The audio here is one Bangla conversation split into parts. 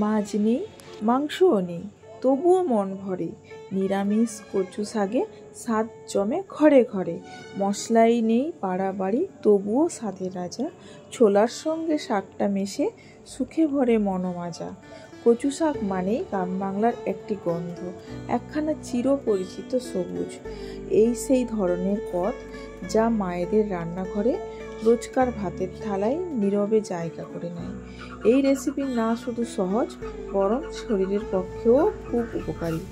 মাছ নেই, মাংসও নেই, তবুও মন ভরে। নিরামিষ কচু শাকে স্বাদ জমে ঘরে ঘরে। মশলাই নেই বাড়াবাড়ি, তবুও স্বাদের রাজা। ছোলার সঙ্গে শাকটা মেশে সুখে ভরে মনোমাজা। কচু শাক মানেই গ্রাম বাংলার একটি গন্ধ, একখানা চিরপরিচিত সবুজ। এই সেই ধরনের পদ যা মায়েদের রান্নাঘরে রোজকার ভাতের থালায় নীরবে জায়গা করে নেয়। এই রেসিপি না শুধু সহজ, বরং শরীরের পক্ষেও খুব উপকারী।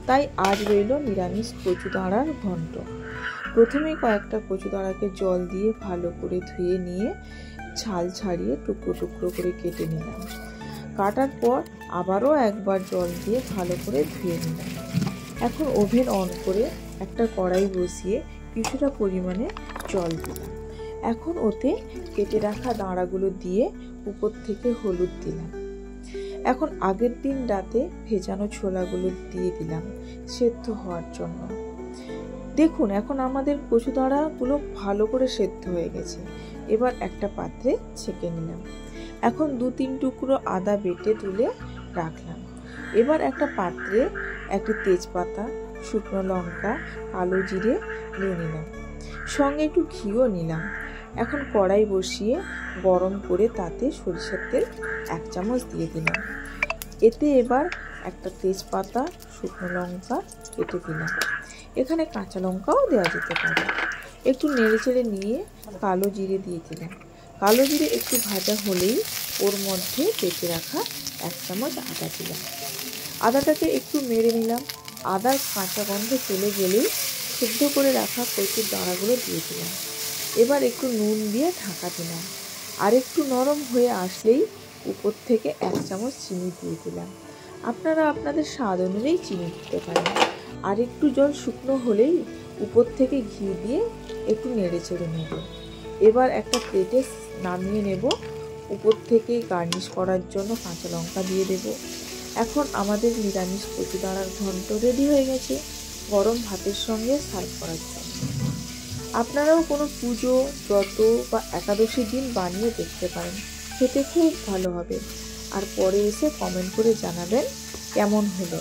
তাই আজ রইল নিরামিষ কচু দাঁড়ার ঘন্ট। প্রথমে কয়েকটা কচু দাঁড়াকে জল দিয়ে ভালো করে ধুয়ে নিয়ে ছাল ছাড়িয়ে টুকরো টুকরো করে কেটে নিলাম। কাটার পর আবারও একবার জল দিয়ে ভালো করে ধুয়ে নিলাম। এখন ওভেন অন করে একটা কড়াই বসিয়ে কিছুটা পরিমাণে জল দিলাম। এখন ওতে কেটে রাখা দাঁড়াগুলো দিয়ে উপর থেকে হলুদ দিলাম। এখন আগের দিন রাতে ভেজানো ছোলাগুলো দিয়ে দিলাম সেদ্ধ হওয়ার জন্য। দেখুন এখন আমাদের কচু দাঁড়াগুলো ভালো করে সেদ্ধ হয়ে গেছে। এবার একটা পাত্রে ছেঁকে নিলাম। এখন 2-3 টুকরো আদা বেটে তুলে রাখলাম। এবার একটা পাত্রে একটি তেজপাতা, শুকনো লঙ্কা, কালো জিরে নিয়ে নিলাম, সঙ্গে একটু ঘিও নিলাম। এখন কড়াই বসিয়ে গরম করে তাতে সরিষার তেল 1 চামচ দিয়ে দিলাম। এতে এবার একটা তেজপাতা, শুকনো লঙ্কা কেটে দিলাম। এখানে কাঁচা লঙ্কাও দেওয়া যেতে পারে। একটু নেড়েচেড়ে নিয়ে কালো জিরে দিয়ে দিলাম। কালো জিরে একটু ভাজা হলেই ওর মধ্যে বেটে রাখা 1 চামচ আদা দিলাম। আদাটাকে একটু মেরে নিলাম। আদার কাঁচা গন্ধ চলে গেলেই সিদ্ধ করে রাখা কচুর দাঁড়াগুলো দিয়ে দিলাম। এবার একটু নুন দিয়ে ঢাকা দিলাম। আর একটু নরম হয়ে আসলেই উপর থেকে 1 চামচ চিনি দিয়ে দিলাম। আপনারা আপনাদের স্বাদ অনুযায়ী চিনি দিতে পারেন। আর একটু জল শুকনো হলেই উপর থেকে ঘি দিয়ে একটু নেড়ে চেড়ে নেব। এবার একটা প্লেটে নামিয়ে নেব। উপর থেকে গার্নিশ করার জন্য কাঁচা লঙ্কা দিয়ে দেব। এখন আমাদের নিরামিষ কচু দাঁড়ার ঘন্ট রেডি হয়ে গেছে গরম ভাতের সঙ্গে সার্ভ করার জন্য। আপনারাও কোনো পুজো, ব্রত বা একাদশীর দিন বানিয়ে দেখতে পারেন, খেতে খুব ভালো হবে। আর পরে এসে কমেন্ট করে জানাবেন কেমন হলো।